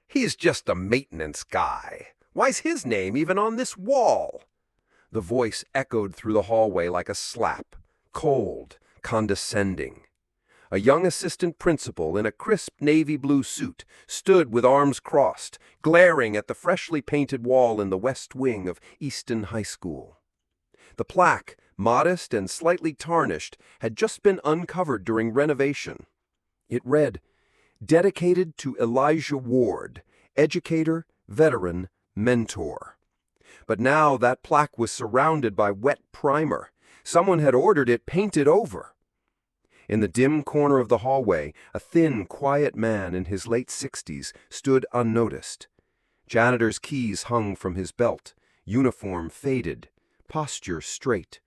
He's just a maintenance guy. Why's his name even on this wall?" The voice echoed through the hallway like a slap, cold, condescending. A young assistant principal in a crisp navy blue suit stood with arms crossed, glaring at the freshly painted wall in the west wing of Easton High School. The plaque, modest and slightly tarnished, had just been uncovered during renovation. It read, "Dedicated to Elijah Ward, educator, veteran, mentor." But now that plaque was surrounded by wet primer. Someone had ordered it painted over. In the dim corner of the hallway, a thin, quiet man in his late 60s stood unnoticed. Janitor's keys hung from his belt, uniform faded, posture straight.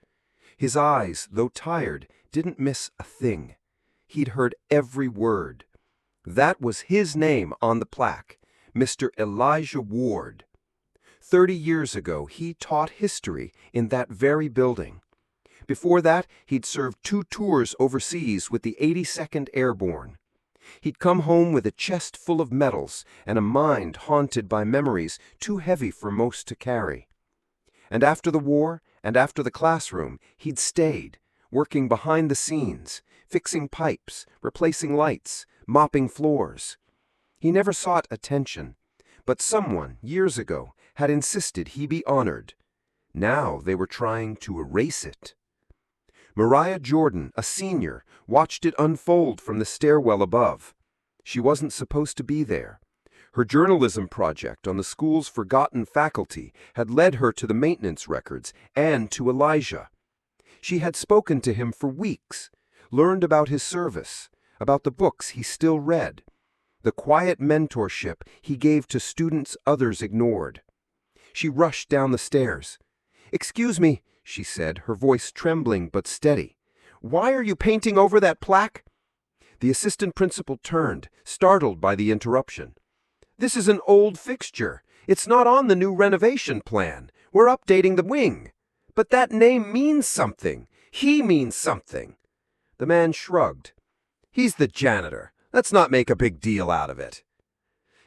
His eyes, though tired, didn't miss a thing. He'd heard every word. That was his name on the plaque, Mr. Elijah Ward. 30 years ago, he taught history in that very building. Before that, he'd served 2 tours overseas with the 82nd Airborne. He'd come home with a chest full of medals and a mind haunted by memories too heavy for most to carry. And after the war, and after the classroom, he'd stayed, working behind the scenes, fixing pipes, replacing lights, mopping floors. He never sought attention, but someone, years ago, had insisted he be honored. Now they were trying to erase it. Mariah Jordan, a senior, watched it unfold from the stairwell above. She wasn't supposed to be there. Her journalism project on the school's forgotten faculty had led her to the maintenance records and to Elijah. She had spoken to him for weeks, learned about his service, about the books he still read, the quiet mentorship he gave to students others ignored. She rushed down the stairs. "Excuse me," she said, her voice trembling but steady. "Why are you painting over that plaque?" The assistant principal turned, startled by the interruption. "This is an old fixture. It's not on the new renovation plan. We're updating the wing. But that name means something. He means something." The man shrugged. "He's the janitor. Let's not make a big deal out of it."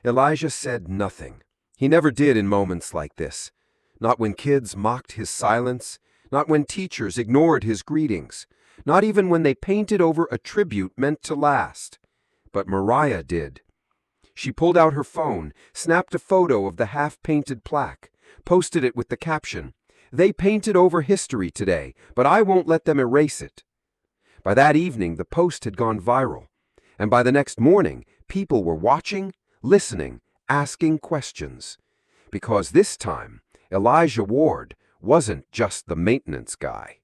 Elijah said nothing. He never did in moments like this. Not when kids mocked his silence, not when teachers ignored his greetings, not even when they painted over a tribute meant to last. But Mariah did. She pulled out her phone, snapped a photo of the half-painted plaque, posted it with the caption, "They painted over history today, but I won't let them erase it." By that evening, the post had gone viral, and by the next morning, people were watching, listening, asking questions. Because this time, Elijah Ward wasn't just the maintenance guy.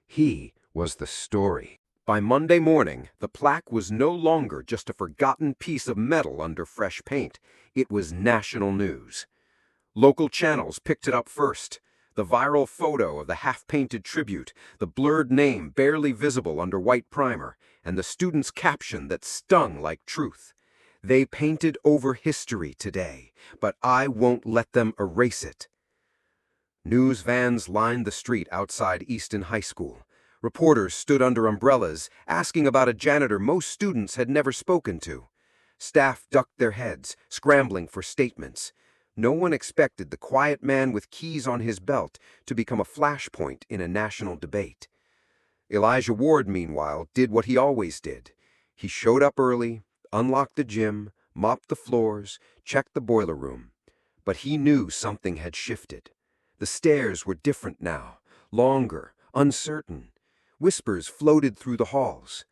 He was the story. By Monday morning, the plaque was no longer just a forgotten piece of metal under fresh paint. It was national news. Local channels picked it up first. The viral photo of the half-painted tribute, the blurred name barely visible under white primer, and the student's caption that stung like truth. "They painted over history today, but I won't let them erase it." News vans lined the street outside Easton High School. Reporters stood under umbrellas, asking about a janitor most students had never spoken to. Staff ducked their heads, scrambling for statements. No one expected the quiet man with keys on his belt to become a flashpoint in a national debate. Elijah Ward, meanwhile, did what he always did. He showed up early, unlocked the gym, mopped the floors, checked the boiler room. But he knew something had shifted. The stairs were different now, longer, uncertain. Whispers floated through the halls.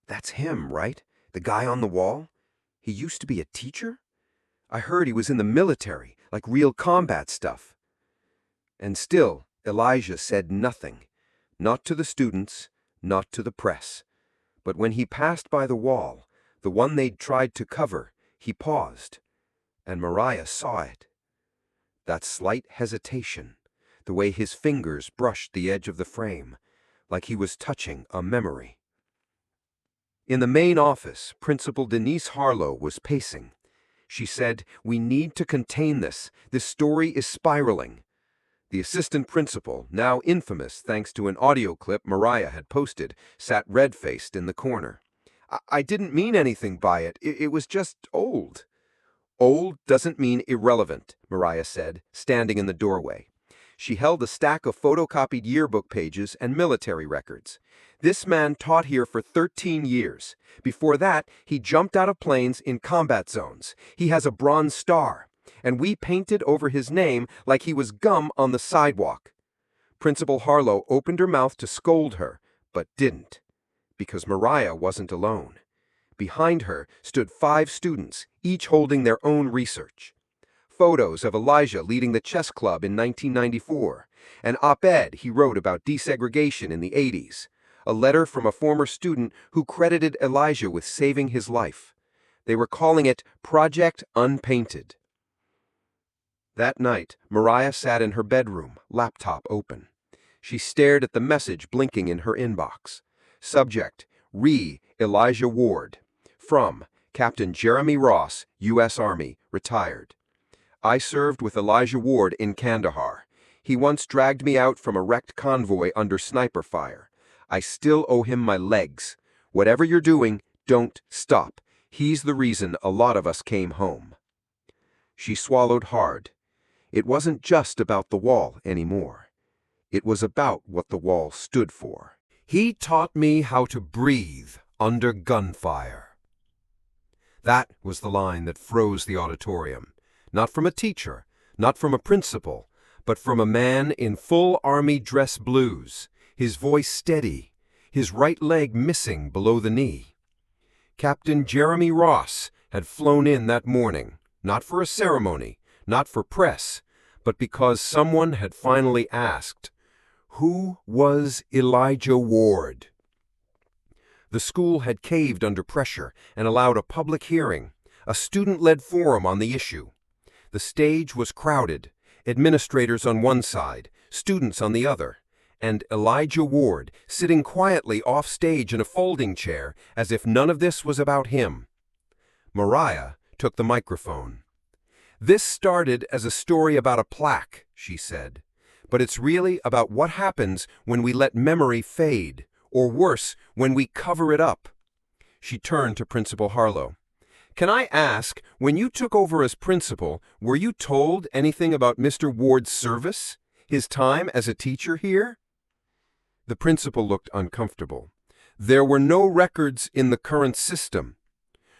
"That's him, right? The guy on the wall? He used to be a teacher? I heard he was in the military, like real combat stuff." And still, Elijah said nothing. Not to the students, not to the press. But when he passed by the wall, the one they'd tried to cover, he paused. And Mariah saw it. That slight hesitation, the way his fingers brushed the edge of the frame, like he was touching a memory. In the main office, Principal Denise Harlow was pacing. She said, "We need to contain this. This story is spiraling." The assistant principal, now infamous thanks to an audio clip Mariah had posted, sat red-faced in the corner. I didn't mean anything by it. It was just old." Old doesn't mean irrelevant, Mariah said, standing in the doorway. She held a stack of photocopied yearbook pages and military records. This man taught here for 13 years. Before that, he jumped out of planes in combat zones. He has a Bronze Star, and we painted over his name like he was gum on the sidewalk. Principal Harlow opened her mouth to scold her, but didn't, because Mariah wasn't alone. Behind her stood 5 students, each holding their own research. Photos of Elijah leading the chess club in 1994, an op-ed he wrote about desegregation in the 80s, a letter from a former student who credited Elijah with saving his life. They were calling it Project Unpainted. That night, Mariah sat in her bedroom, laptop open. She stared at the message blinking in her inbox. Subject: Elijah Ward. From Captain Jeremy Ross, U.S. Army, retired. I served with Elijah Ward in Kandahar. He once dragged me out from a wrecked convoy under sniper fire. I still owe him my legs. Whatever you're doing, don't stop. He's the reason a lot of us came home. She swallowed hard. It wasn't just about the wall anymore. It was about what the wall stood for. He taught me how to breathe under gunfire. That was the line that froze the auditorium. Not from a teacher, not from a principal, but from a man in full army dress blues, his voice steady, his right leg missing below the knee. Captain Jeremy Ross had flown in that morning, not for a ceremony, not for press, but because someone had finally asked, who was Elijah Ward? The school had caved under pressure and allowed a public hearing, a student-led forum on the issue. The stage was crowded, administrators on one side, students on the other, and Elijah Ward sitting quietly off stage in a folding chair as if none of this was about him. Mariah took the microphone. This started as a story about a plaque, she said, but it's really about what happens when we let memory fade, or worse, when we cover it up. She turned to Principal Harlow. Can I ask, when you took over as principal, were you told anything about Mr. Ward's service, his time as a teacher here? The principal looked uncomfortable. There were no records in the current system.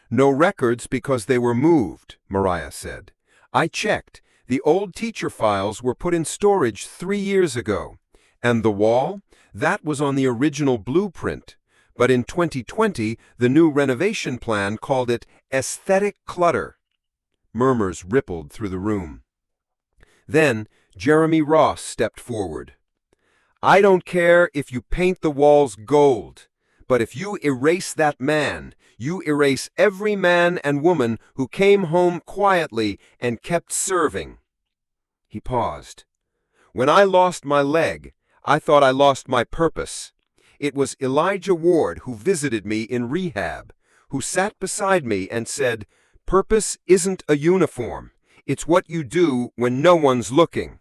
No records because they were moved, Mariah said. I checked. The old teacher files were put in storage 3 years ago. And the wall? That was on the original blueprint. But in 2020, the new renovation plan called it aesthetic clutter. Murmurs rippled through the room. Then Jeremy Ross stepped forward. I don't care if you paint the walls gold, but if you erase that man, you erase every man and woman who came home quietly and kept serving. He paused. When I lost my leg, I thought I lost my purpose. It was Elijah Ward who visited me in rehab, who sat beside me and said, purpose isn't a uniform. It's what you do when no one's looking.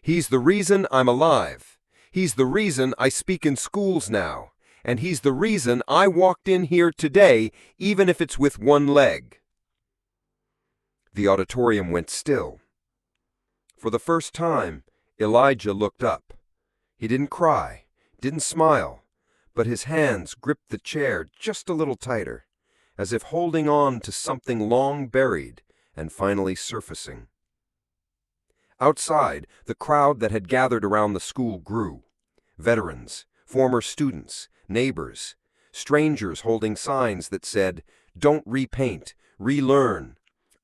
He's the reason I'm alive. He's the reason I speak in schools now. And he's the reason I walked in here today, even if it's with one leg. The auditorium went still. For the first time, Elijah looked up. He didn't cry, didn't smile, but his hands gripped the chair just a little tighter, as if holding on to something long buried and finally surfacing. Outside, the crowd that had gathered around the school grew. Veterans, former students, neighbors, strangers holding signs that said, don't repaint, relearn,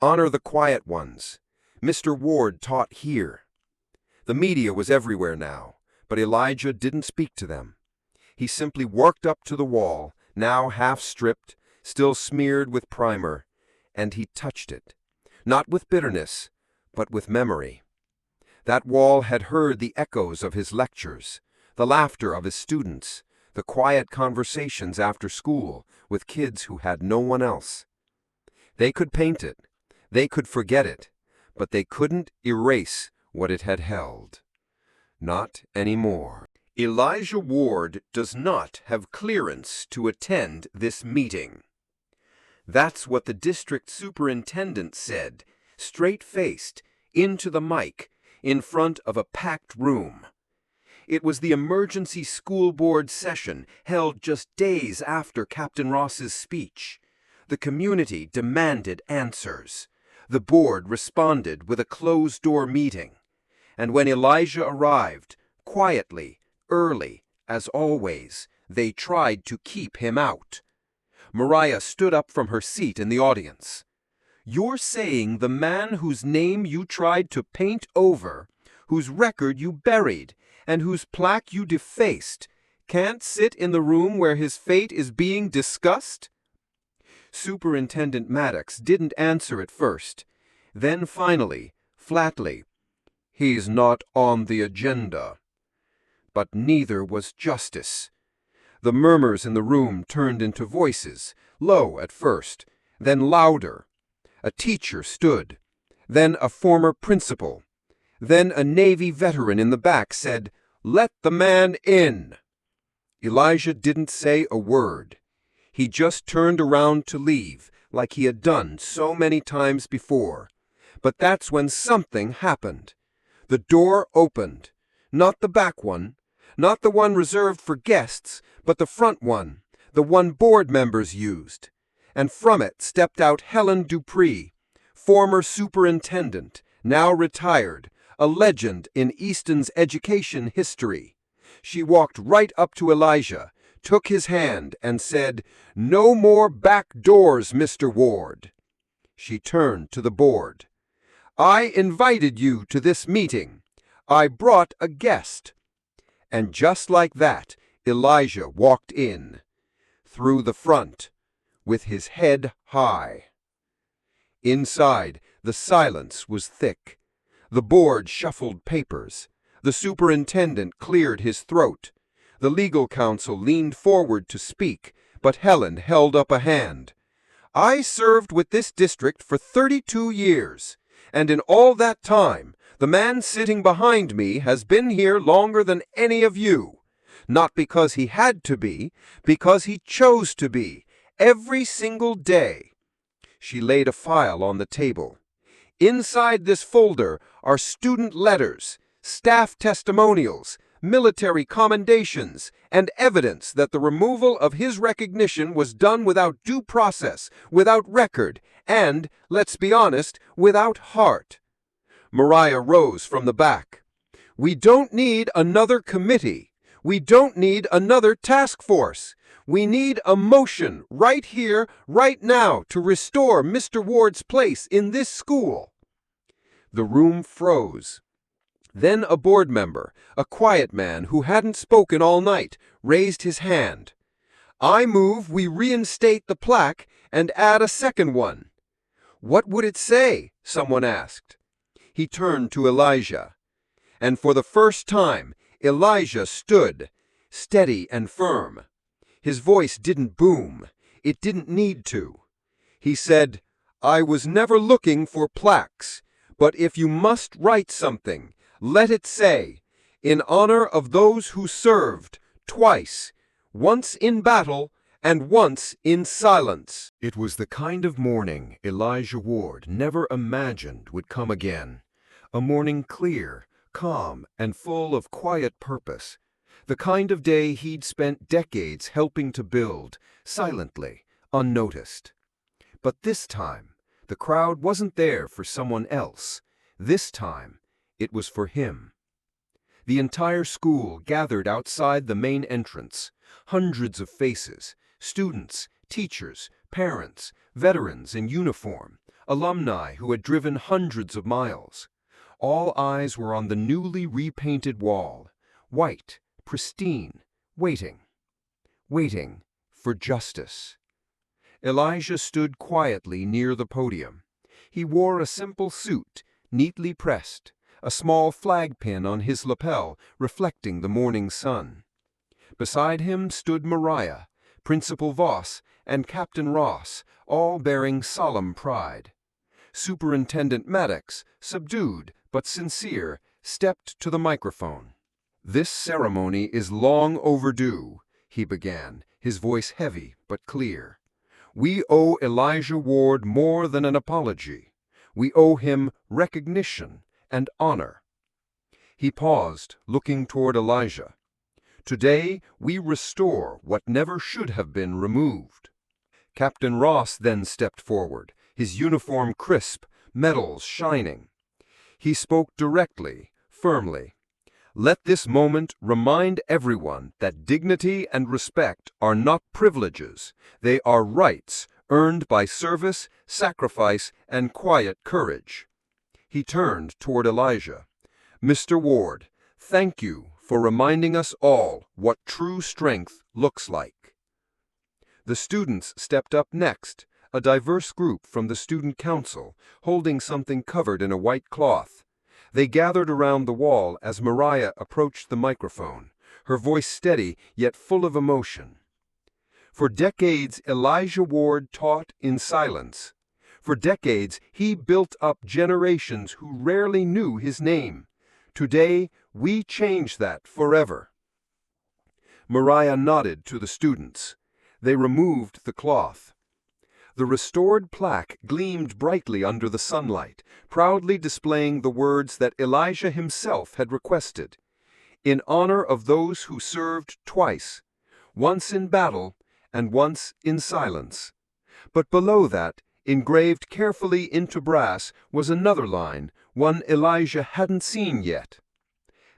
honor the quiet ones. Mr. Ward taught here. The media was everywhere now, but Elijah didn't speak to them. He simply worked up to the wall, now half-stripped, still smeared with primer, and he touched it, not with bitterness, but with memory. That wall had heard the echoes of his lectures, the laughter of his students, the quiet conversations after school with kids who had no one else. They could paint it, they could forget it, but they couldn't erase what it had held. Not anymore. Elijah Ward does not have clearance to attend this meeting. That's what the district superintendent said, straight-faced, into the mic, in front of a packed room. It was the emergency school board session held just days after Captain Ross's speech. The community demanded answers. The board responded with a closed-door meeting. And when Elijah arrived, quietly, early, as always, they tried to keep him out. Mariah stood up from her seat in the audience. "You're saying the man whose name you tried to paint over, whose record you buried, and whose plaque you defaced, can't sit in the room where his fate is being discussed?" Superintendent Maddox didn't answer at first. Then finally, flatly, "He's not on the agenda." But neither was justice. The murmurs in the room turned into voices, low at first, then louder. A teacher stood, then a former principal. Then a Navy veteran in the back said, "Let the man in." Elijah didn't say a word. He just turned around to leave, like he had done so many times before. But that's when something happened. The door opened. Not the back one, not the one reserved for guests, but the front one, the one board members used. And from it stepped out Helen Dupree, former superintendent, now retired, a legend in Easton's education history. She walked right up to Elijah, took his hand, and said, "No more back doors, Mr. Ward." She turned to the board. "I invited you to this meeting. I brought a guest." And just like that, Elijah walked in, through the front, with his head high. Inside, the silence was thick. The board shuffled papers. The superintendent cleared his throat. The legal counsel leaned forward to speak, but Helen held up a hand. "I served with this district for 32 years, and in all that time, the man sitting behind me has been here longer than any of you. Not because he had to be, because he chose to be, every single day." She laid a file on the table. "Inside this folder are student letters, staff testimonials, military commendations, and evidence that the removal of his recognition was done without due process, without record, and, let's be honest, without heart." Mariah rose from the back. "We don't need another committee. We don't need another task force. We need a motion right here, right now, to restore Mr. Ward's place in this school." The room froze. Then a board member, a quiet man who hadn't spoken all night, raised his hand. "I move we reinstate the plaque and add a second one." "What would it say?" someone asked. He turned to Elijah. And for the first time, Elijah stood, steady and firm. His voice didn't boom. It didn't need to. He said, "I was never looking for plaques, but if you must write something, let it say, 'In honor of those who served, twice, once in battle and once in silence.'" It was the kind of morning Elijah Ward never imagined would come again. A morning clear, calm, and full of quiet purpose. The kind of day he'd spent decades helping to build, silently, unnoticed. But this time, the crowd wasn't there for someone else. This time, it was for him. The entire school gathered outside the main entrance. Hundreds of faces, students, teachers, parents, veterans in uniform, alumni who had driven hundreds of miles. All eyes were on the newly repainted wall, white, pristine, waiting for justice. Elijah stood quietly near the podium. He wore a simple suit, neatly pressed, a small flag pin on his lapel reflecting the morning sun. Beside him stood Mariah, Principal Voss, and Captain Ross, all bearing solemn pride. Superintendent Maddox, subdued but sincere, stepped to the microphone. "This ceremony is long overdue," he began, his voice heavy but clear. We owe Elijah Ward more than an apology. We owe him recognition and honor." He paused, looking toward Elijah. "Today, we restore what never should have been removed." Captain Ross then stepped forward, his uniform crisp, medals shining. He spoke directly, firmly. "Let this moment remind everyone that dignity and respect are not privileges. They are rights earned by service, sacrifice, and quiet courage." He turned toward Elijah. "Mr. Ward, thank you for reminding us all what true strength looks like." The students stepped up next, a diverse group from the student council, holding something covered in a white cloth. They gathered around the wall as Mariah approached the microphone, her voice steady yet full of emotion. For decades, Elijah Ward taught in silence. For decades, he built up generations who rarely knew his name. Today, we change that forever. Mariah nodded to the students. They removed the cloth. The restored plaque gleamed brightly under the sunlight, proudly displaying the words that Elijah himself had requested. "In honor of those who served twice, once in battle and once in silence." But below that, engraved carefully into brass, was another line, one Elijah hadn't seen yet.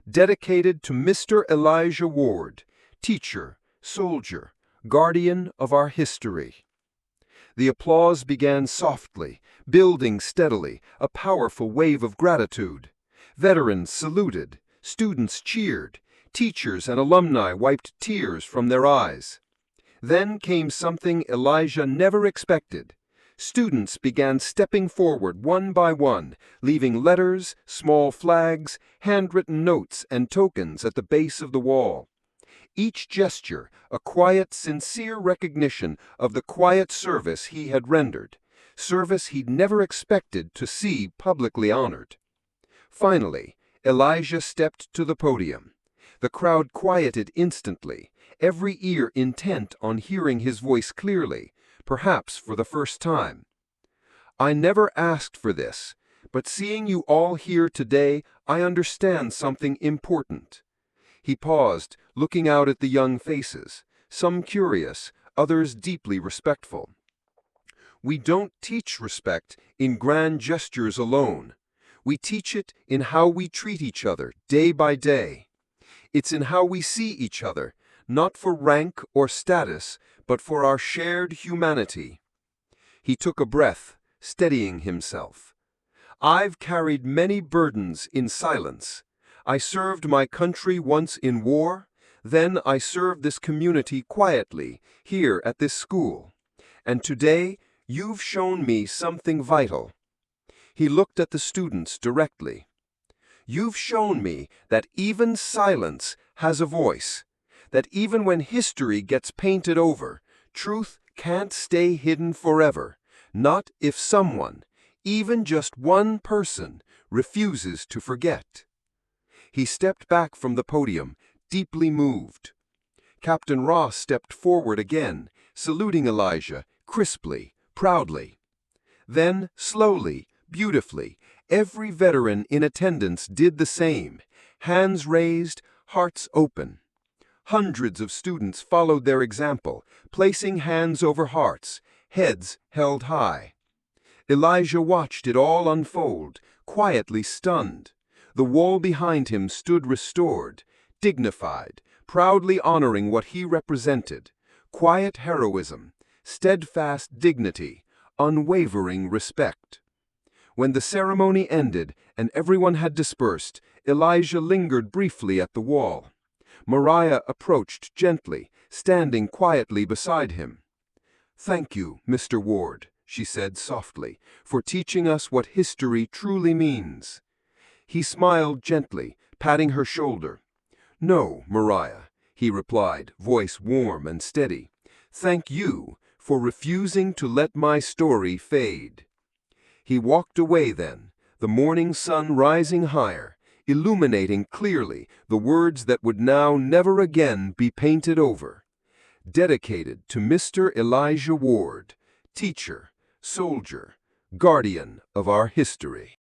"Dedicated to Mr. Elijah Ward, teacher, soldier, guardian of our history." The applause began softly, building steadily, a powerful wave of gratitude. Veterans saluted, students cheered, teachers and alumni wiped tears from their eyes. Then came something Elijah never expected. Students began stepping forward one by one, leaving letters, small flags, handwritten notes, and tokens at the base of the wall. Each gesture a quiet, sincere recognition of the quiet service he had rendered, service he'd never expected to see publicly honored. Finally, Elijah stepped to the podium. The crowd quieted instantly, every ear intent on hearing his voice clearly, perhaps for the first time. "I never asked for this, but seeing you all here today, I understand something important." He paused, looking out at the young faces, some curious, others deeply respectful. "We don't teach respect in grand gestures alone. We teach it in how we treat each other day by day. It's in how we see each other, not for rank or status, but for our shared humanity." He took a breath, steadying himself. "I've carried many burdens in silence. I served my country once in war, then I served this community quietly, here at this school. And today, you've shown me something vital." He looked at the students directly. "You've shown me that even silence has a voice, that even when history gets painted over, truth can't stay hidden forever, not if someone, even just one person, refuses to forget." He stepped back from the podium, deeply moved. Captain Ross stepped forward again, saluting Elijah, crisply, proudly. Then, slowly, beautifully, every veteran in attendance did the same, hands raised, hearts open. Hundreds of students followed their example, placing hands over hearts, heads held high. Elijah watched it all unfold, quietly stunned. The wall behind him stood restored, dignified, proudly honoring what he represented: quiet heroism, steadfast dignity, unwavering respect. When the ceremony ended and everyone had dispersed, Elijah lingered briefly at the wall. Mariah approached gently, standing quietly beside him. "Thank you, Mr. Ward," she said softly, "for teaching us what history truly means." He smiled gently, patting her shoulder. "No, Mariah," he replied, voice warm and steady. "Thank you for refusing to let my story fade." He walked away then, the morning sun rising higher, illuminating clearly the words that would now never again be painted over. Dedicated to Mr. Elijah Ward, teacher, soldier, guardian of our history.